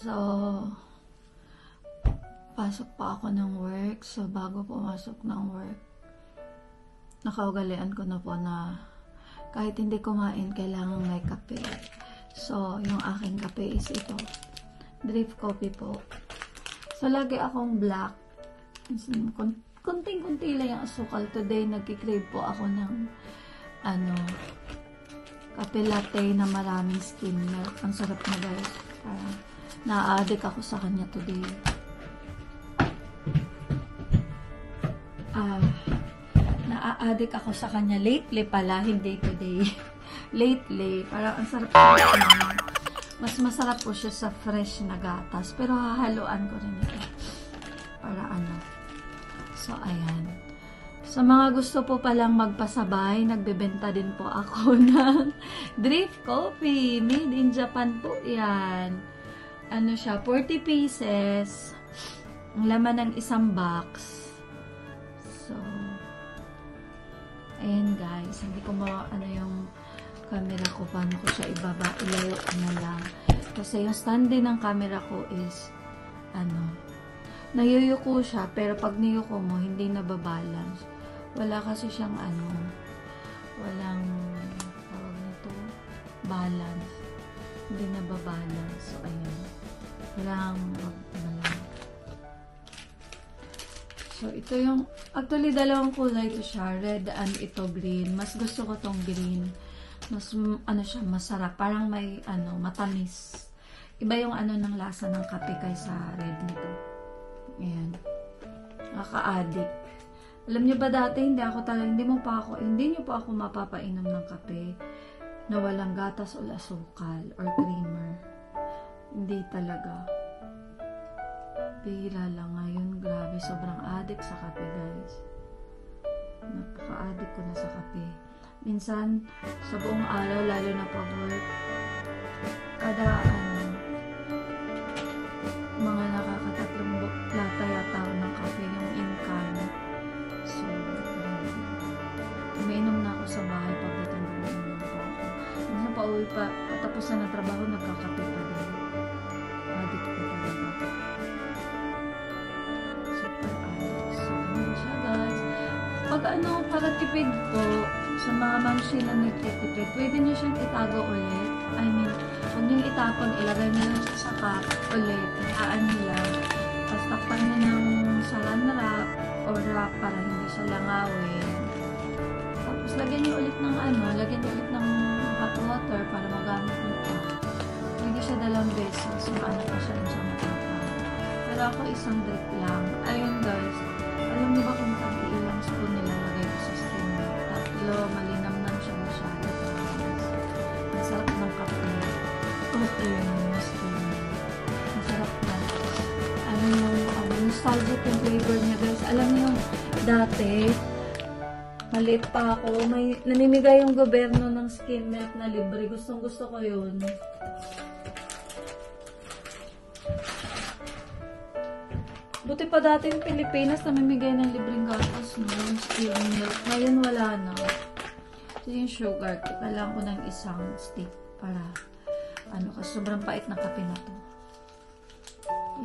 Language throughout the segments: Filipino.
So, pasok pa ako ng work. So, bago pumasok ng work, nakaugalian ko na po na kahit hindi kumain, kailangan may kape. So, yung aking kape is ito. Drip coffee po. So, lagi akong black. Kunting-kunti lang yung asukal. Today, nagkikrave po ako ng kape latte na maraming skim milk. Ang sarap na guys. Na-addict ako sa kanya today. Na-addict ako sa kanya lately pala, hindi today. Lately, parang ang sarap po siya. Mas masarap po siya sa fresh na gatas. Pero hahaluan ko rin ito. Para So, ayan. Sa mga gusto po palang magpasabay, nagbebenta din po ako ng drip coffee. Made in Japan po yan. Siya, 40 pieces. Ang laman ng isang box. So, ayan guys. Hindi ko yung camera ko, paano ko siya ibaba. Ilayo na lang. Kasi yung stand din ng camera ko is, nayuyuko siya. Pero pag niyuko mo, hindi nababalance. Wala kasi siyang walang tawag nito, balance. Hindi nababalance. So, ayan. Walang So, ito yung, actually, dalawang kulay ito siya. Red and ito green. Mas gusto ko tong green. Mas, siya, masarap. Parang may, matamis. Iba yung ng lasa ng kape kaysa red nito. Ayan. Nakaka-addict. Alam niyo ba dati, hindi niyo pa ako mapapainom ng kape na walang gatas o asukal or creamer. Hindi talaga. Bihira lang ngayon. Grabe, sobrang addict sa kape, guys. Napaka-addict ko na sa kape. Minsan, sa buong araw, lalo na pag work, kada mga nakakatatlong lata yata ng kape yung in-can. So, umiinom na ako sa bahay pagdating ko umiinom pa ako. Minsan pa uwi pa, patapos na ng trabaho, nagkakape pa din. Addict ko talaga. Super addict. So, ganun siya guys. Pag para tipid po, sa mga mamsi na nagtitipid, pwede nyo siyang itago ulit. I mean, huwag nyo itapon, ilagay nyo lang sa cup ulit, ihaan nyo lang. Tapos takpan nyo ng saran wrap o wrap para hindi siya langawin. Tapos lagyan nyo ulit ng hot water para magamit nyo pa. Hindi siya 2 beses, pa siya rin siya matapang. Pero ako isang drip lang. Ayun guys, alam niyo ba kung ilang spoon nilalagay ko sa steam? 3, malinamnam siya masyado. Ang sarap ng kape. Okay, masarap na. Nostalgic yung flavor niya guys. Alam niyo, dati, maliit pa ako, may namimigay yung gobyerno ng skim milk na libre. Gustong gusto ko yun. Buti pa dati yung Pilipinas namimigay ng libreng gatas, yung skim milk. Ngayon wala na. Ito yung sugar. Kailangan ko ng isang stick para kasi sobrang pait na kape na to.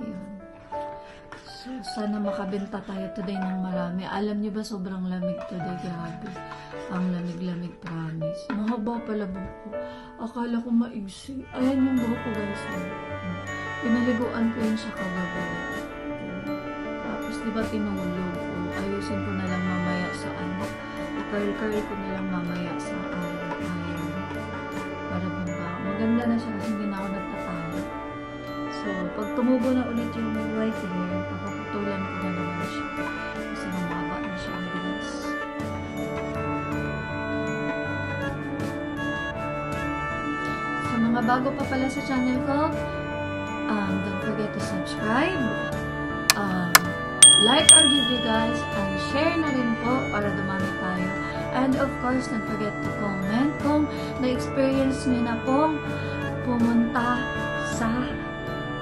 Ayan. So, sana makabenta tayo today ng marami. Alam niyo ba, sobrang lamig today. Grabe. Ang lamig-lamig, promise. Mahaba pala buhok ko. Akala ko maigsi. Ayan yung buhok ko, guys. Pinaliguan ko yun siya kagabi. Tapos, di ba tinulog ko? Ayusin ko na lang mamaya sa i-curl ko na lang mamaya sa iron. Para bumba. Maganda na siya kasi hindi na ako nagtatalo. So, pag tumubo na ulit yung white hair, papaputulan ko na naman siya. Kasi mamaba na siya ang bilis. Sa mga bago pa pala sa channel ko, don't forget to subscribe, like our video guys, and share na rin po para dumami tayo. And of course, don't forget to comment kung na-experience nyo na pong pumunta sa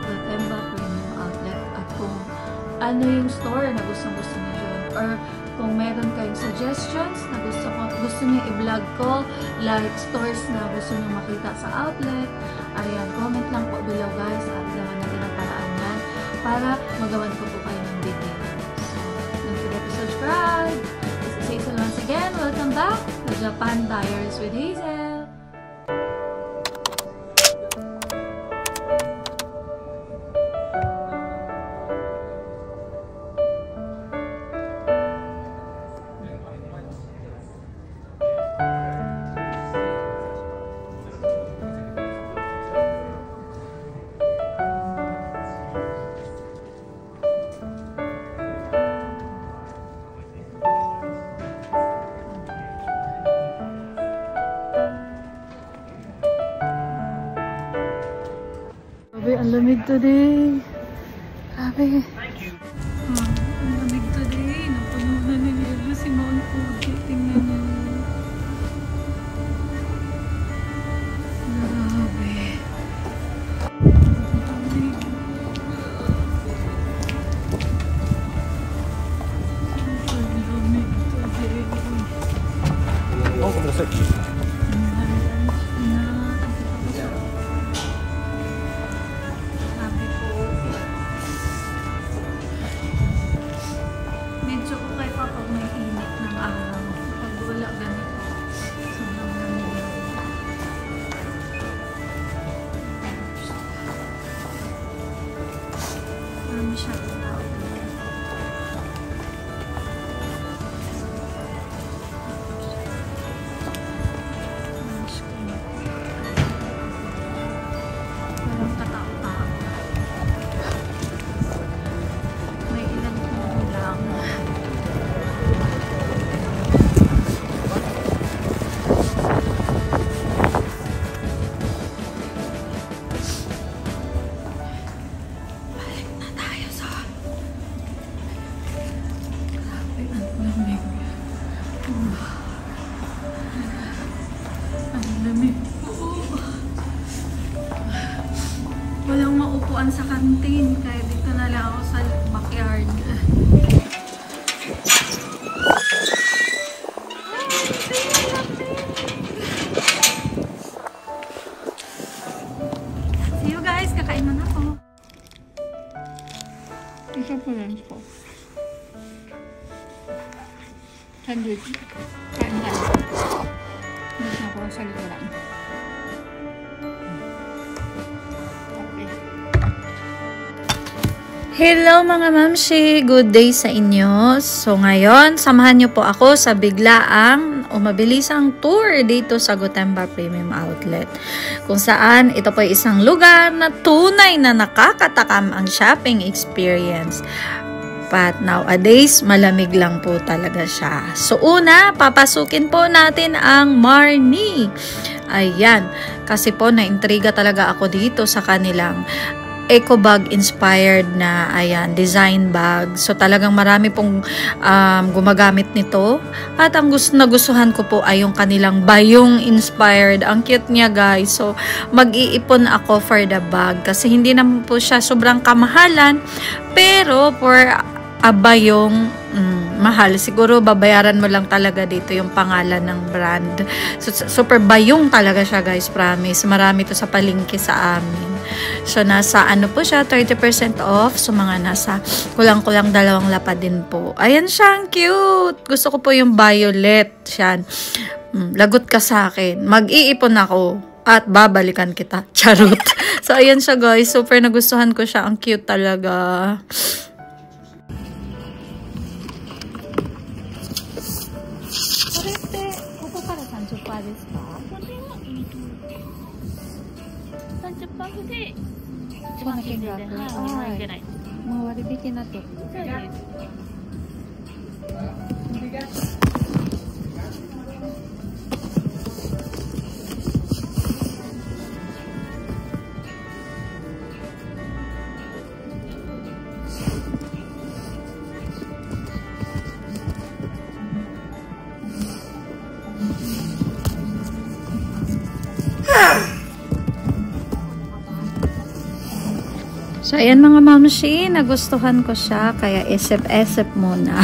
Gotemba Premium Outlet at kung ano yung store na gusto nyo dyan, or kung meron kayong suggestions na gusto nyo i-vlog ko, like stores na gusto nyo makita sa outlet, ayan, comment lang po below guys at gawa na din para magawan ko po kayo ng video. So, don't forget to subscribe. This is Hazel once again. Welcome back to Japan Diaries with Hazel. Grabe, ang lamig today. Grabe. Ang lamig today. Napuno na ng yelo si Mount Fuji. Tingnan niyo. Grabe. Ang lamig today. Oh, kudasai. Medyo okay pa pag may init ng araw. Pag wala ganito, sobrang lamig. Marami siya tao. Walang katao-tao. May ilang kilo lang. Balik na tayo sa grabe, ang lamig. Ang lamig po. Walang maupuan sa kantin, kaya dito na lang ako sa backyard. See you guys, kakain na ako. Isa po lunch ko. Sandwich. Kain ka na. Hindi na ako sa likuran. Hello mga mamshi! Good day sa inyo! So ngayon, samahan niyo po ako sa biglaang o mabilisang tour dito sa Gotemba Premium Outlet. Kung saan, ito po ay isang lugar na tunay na nakakatakam ang shopping experience. But nowadays, malamig lang po talaga siya. So una, papasukin po natin ang Marni. Ayan, kasi po naintriga talaga ako dito sa kanilang eco bag inspired na ayan design bag. So talagang marami pong gumagamit nito at ang nagustuhan ko po ay yung kanilang bayong inspired. Ang cute niya guys. So mag-iipon ako for the bag kasi hindi naman po siya sobrang kamahalan, pero for a bayong mahal. Siguro babayaran mo lang talaga dito yung pangalan ng brand. So, super bayong talaga siya guys, promise. Marami to sa palengke sa amin. So nasa ano po siya, 30% off. So mga nasa kulang-kulang 2 lapad din po. Ayan siya, ang cute. Gusto ko po yung violet. Siyan. Lagot ka sa akin. Mag-iipon ako at babalikan kita. Charot. So ayan siya guys, super nagustuhan ko siya. Ang cute talaga. So, ayan mga mamshi, nagustuhan ko siya, kaya isip-isip muna.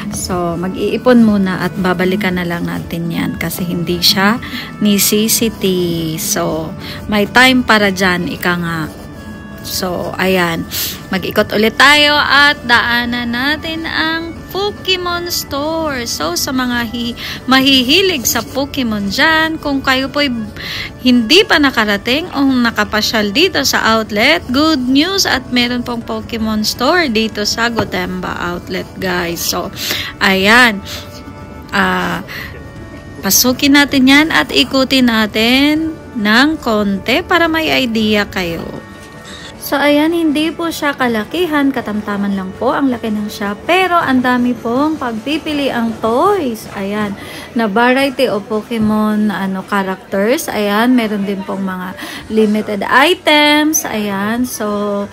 So, mag-iipon muna at babalikan na lang natin yan kasi hindi siya necessity. So, may time para dyan, ika nga. So, ayan. Mag-ikot ulit tayo at daanan natin ang Pokemon Store. So, sa mga mahihilig sa Pokemon dyan, kung kayo po'y hindi pa nakarating o nakapasyal dito sa outlet, good news at meron pong Pokemon Store dito sa Gotemba outlet, guys. So, ayan. Pasukin natin yan at ikutin natin ng konti para may idea kayo. So, ayan, hindi po siya kalakihan, katamtaman lang po ang laki ng siya. Pero, ang dami pong pagpipili ang toys. Ayan, na variety of Pokemon characters. Ayan, meron din pong mga limited items. Ayan, so,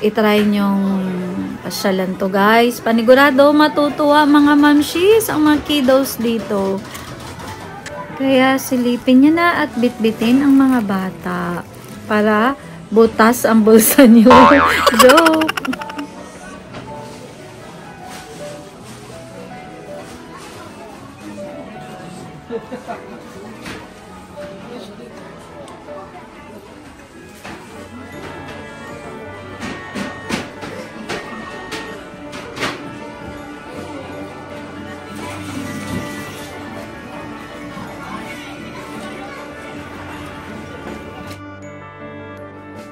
itry nyong pasyalan to, guys. Panigurado, matutuwa mga mamshis, ang mga kiddos dito. Kaya, silipin nyo na at bitbitin ang mga bata para butas ang bulsa niyo. Joke!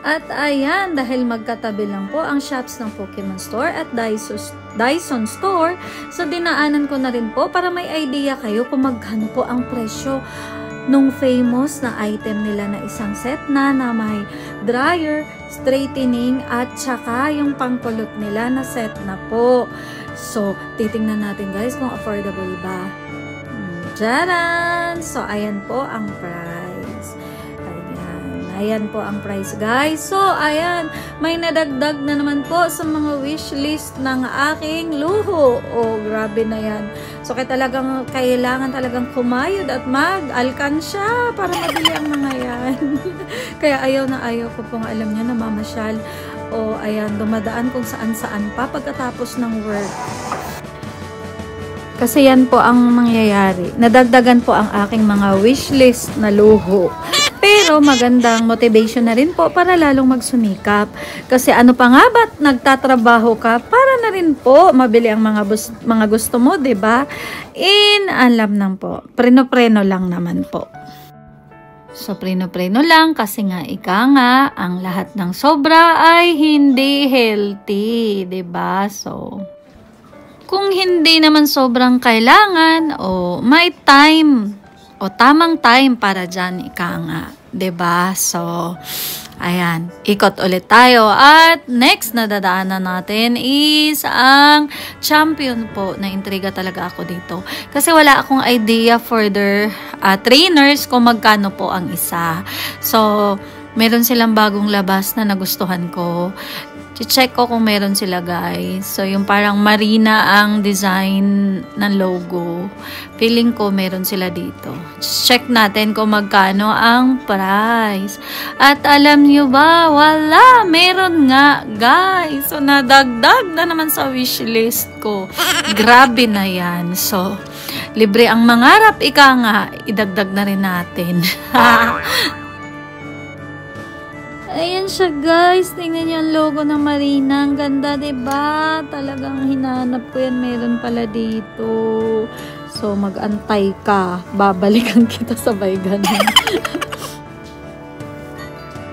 At ayan, dahil magkatabi lang po ang shops ng Pokemon Store at Dyson Store, so dinaanan ko na rin po para may idea kayo kung magkano po ang presyo nung famous na item nila na isang set na may dryer, straightening at saka yung pangkulot nila na set na po. So, titingnan natin guys kung affordable ba. Tcharan! So, ayan po ang price. Ayan po ang price, guys. So, ayan, may nadagdag na naman po sa mga wish list ng aking luho. Oh, grabe na yan. So, kailangan talagang kumayod at mag-alkansya para mabili ang mga yan. Kaya ayaw ko pong alam niya na mamasyal. O, ayan, dumadaan kung saan-saan pa pagkatapos ng work. Kasi yan po ang mangyayari. Nadagdagan po ang aking mga wish list na luho. Pero magandang motivation na rin po para lalong magsumikap. Kasi ano pa nga ba't nagtatrabaho ka para na rin po mabili ang mga gusto mo, 'di ba? Alam nang po. Preno-preno lang naman po. So, preno-preno lang kasi nga ang lahat ng sobra ay hindi healthy, 'di ba? So, kung hindi naman sobrang kailangan o may time o tamang time para dyan, diba? So, ayan, ikot ulit tayo. At next na dadaanan natin is ang champion po. Na-intriga talaga ako dito. Kasi wala akong idea for their trainers kung magkano po ang isa. So, meron silang bagong labas na nagustuhan ko. Check ko kung meron sila, guys. So, yung parang marina ang design ng logo. Feeling ko meron sila dito. Check natin kung magkano ang price. At alam nyo ba, wala. Meron nga, guys. So, nadagdag na naman sa wishlist ko. Grabe na yan. So, libre ang mangarap. Idagdag na rin natin. Ayan siya, guys. Tingnan niyo ang logo ng Marina. Ang ganda, diba? Talagang hinanap ko yan. Meron pala dito. So, mag-antay ka. Babalikan kita sabay ganun.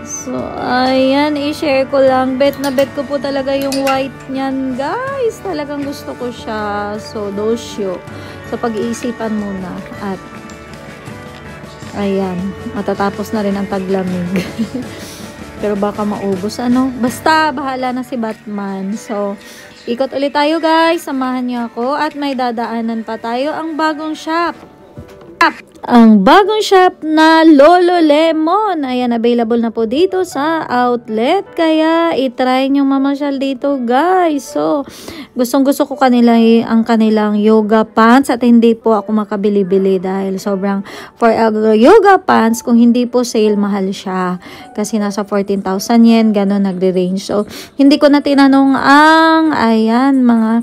So, ayan. I-share ko lang. Bet na bet ko po talaga yung white niyan, guys. Talagang gusto ko siya. So, dosyo. So, pag-iisipan muna. At, ayan. Matatapos na rin ang taglamig. Pero baka maubos, Basta, bahala na si Batman. So, ikot ulit tayo, guys. Samahan niyo ako. At may dadaanan pa tayo ang bagong shop. Ang bagong shop na Lolo Lemon. Ayan, available na po dito sa outlet. Kaya, itry nyo mamasyal dito, guys. So, gustong-gusto ko ang kanilang yoga pants at hindi po ako makabili-bili dahil sobrang for yoga pants, kung hindi po sale, mahal siya. Kasi nasa 14,000 yen, gano'n nagre-range. So, hindi ko na tinanong ang, ayan, mga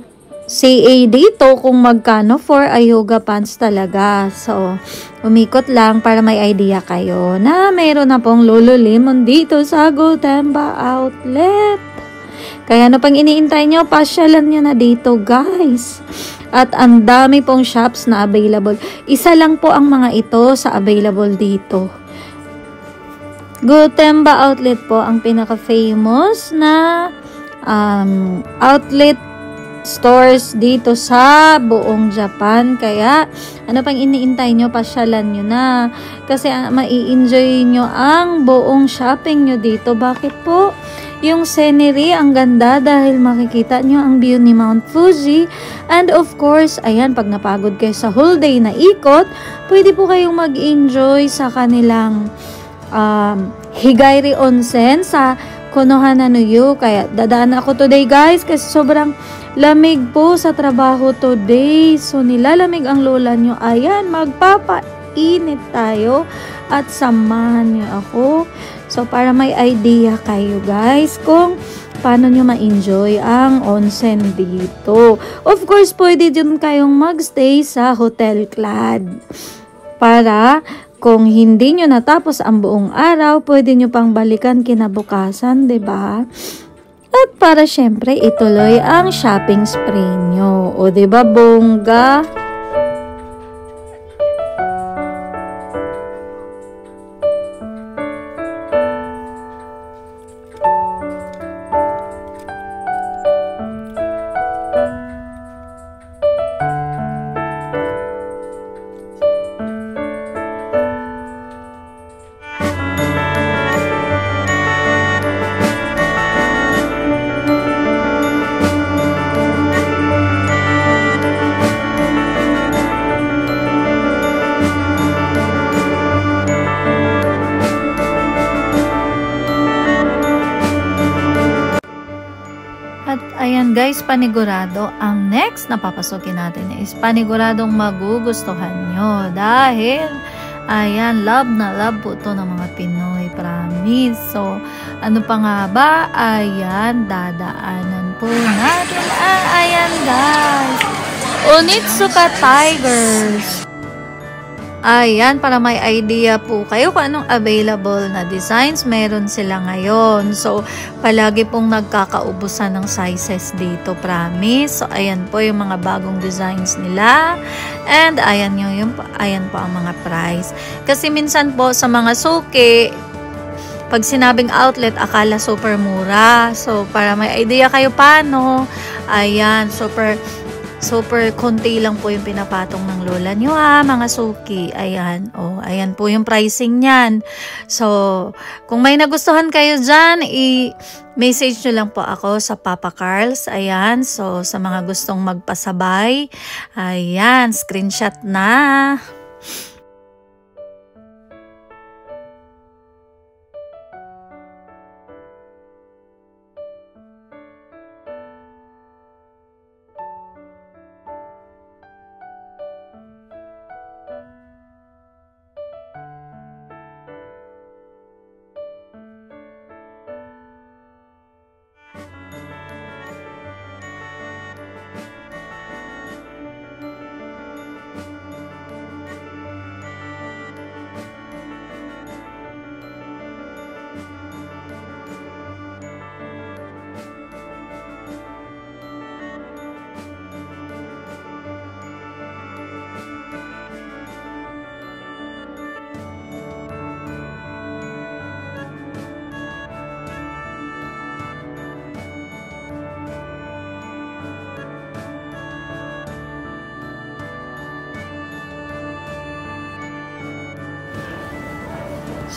CA dito kung magkano for a yoga pants talaga. So, umikot lang para may idea kayo na mayroon na pong Lululemon dito sa Gotemba Outlet. Kaya ano pang iniintay nyo, pasyalan nyo na dito guys. At ang dami pong shops na available. Isa lang po ang mga ito sa available dito. Gotemba Outlet po ang pinaka-famous na outlet stores dito sa buong Japan. Kaya ano pang iniintay nyo, pasyalan nyo na. Kasi mai-enjoy nyo ang buong shopping nyo dito. Bakit po? Yung scenery, ang ganda dahil makikita nyo ang view ni Mount Fuji. And of course, ayan, pag napagod kayo sa whole day na ikot, pwede po kayong mag-enjoy sa kanilang Higayri Onsen sa Konohananuyu. Kaya dadaan ako today guys kasi sobrang lamig po sa trabaho today. So nilalamig ang lola nyo. Ayan, magpapainit tayo at samahan nyo ako. So para may idea kayo guys kung paano nyo ma-enjoy ang onsen dito. Of course, pwede din kayong magstay sa Hotel Clad. Para kung hindi nyo natapos ang buong araw, pwede nyo pang balikan kinabukasan, 'di ba? At para syempre ituloy ang shopping spree nyo. O 'di ba, bongga? Ayan guys, panigurado, ang next na papasukin natin is paniguradong magugustuhan nyo dahil ayan, love na love po to ng mga Pinoy, promise. So, ano pa nga ba? Ayan, dadaanan po natin. Ayan guys, Onitsuka Tigers. Ayan, para may idea po kayo kung anong available na designs meron sila ngayon. So, palagi pong nagkakaubusan ng sizes dito, promise. So, ayan po yung mga bagong designs nila. And, ayan po ang mga price. Kasi minsan po sa mga suki, pag sinabing outlet, akala super mura. So, para may idea kayo paano, ayan, super konti lang po yung pinapatong ng lola nyo mga suki. Ayan, ayan po yung pricing niyan. So, kung may nagustuhan kayo dyan, i-message nyo lang po ako sa Papa Carls. Ayan, so sa mga gustong magpasabay, ayan, screenshot na.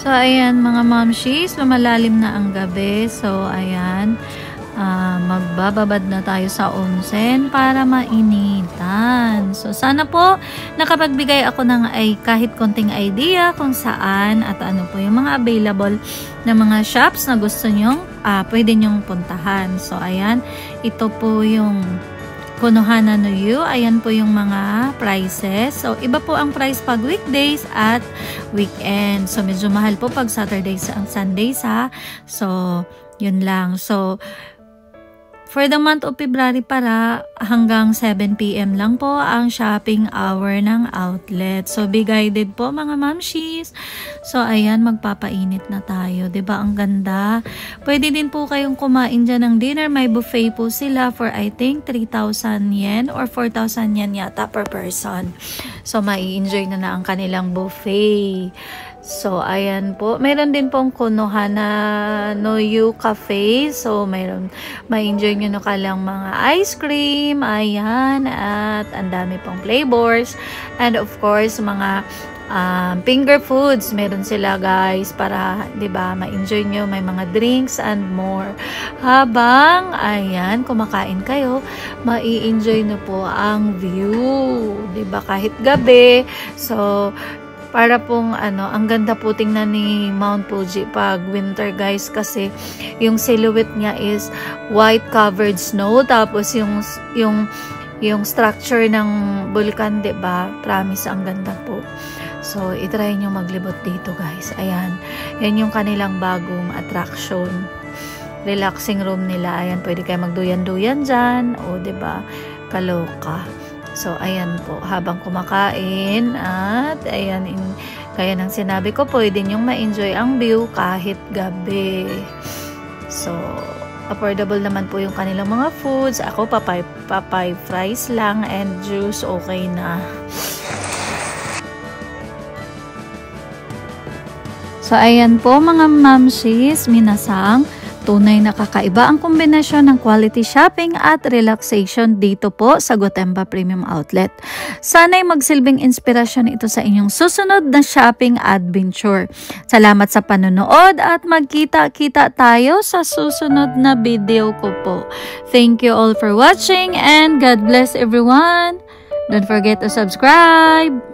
So, ayan mga momshies, lumalalim na ang gabi. So, ayan, magbababad na tayo sa onsen para mainitan. So, sana po nakapagbigay ako ng kahit konting idea kung saan at ano po yung mga available na mga shops na gusto nyong, pwede nyong puntahan. So, ayan, ito po yung Konohananuyu. Ayan po yung mga prices. So, iba po ang price pag weekdays at weekend. So, medyo mahal po pag Saturdays and Sundays ha. So, yun lang. So, For the month of February para hanggang 7 p.m. lang po ang shopping hour ng outlet. So, be guided po mga mamshis. So, ayan, magpapainit na tayo. 'Di ba ang ganda? Pwede din po kayong kumain dyan ng dinner. May buffet po sila for I think 3,000 yen or 4,000 yen yata per person. So, mai-enjoy na ang kanilang buffet. So, ayan po. Meron din pong Konohana Noyu Cafe. So, ma-enjoy nyo na kalang mga ice cream. Ayan. At ang dami pong flavors. And of course, mga finger foods. Meron sila guys para, 'di ba, ma-enjoy nyo. May mga drinks and more. Habang, ayan, kumakain kayo, ma-enjoy nyo po ang view. 'Di ba, kahit gabi. So, para pong ang ganda po tingnan ni Mount Fuji pag winter guys kasi yung silhouette niya is white covered snow tapos yung structure ng bulkan, 'di ba? Promise ang ganda po. So, i-try nyo maglibot dito guys. Ayan. Yan yung kanilang bagong attraction. Relaxing room nila. Ayan, pwede kayo magduyan-duyan dyan. O, 'di ba? Kaloka. So, ayan po, habang kumakain at ayan, kaya nang sinabi ko, pwede nyong ma-enjoy ang view kahit gabi. So, affordable naman po yung kanilang mga foods. Ako, papay fries lang and juice, okay na. So, ayan po mga mamshis, minasang. Tunay na kakaiba ang kombinasyon ng quality shopping at relaxation dito po sa Gotemba Premium Outlet. Sana'y magsilbing inspirasyon ito sa inyong susunod na shopping adventure. Salamat sa panonood at magkita-kita tayo sa susunod na video ko po. Thank you all for watching and God bless everyone. Don't forget to subscribe.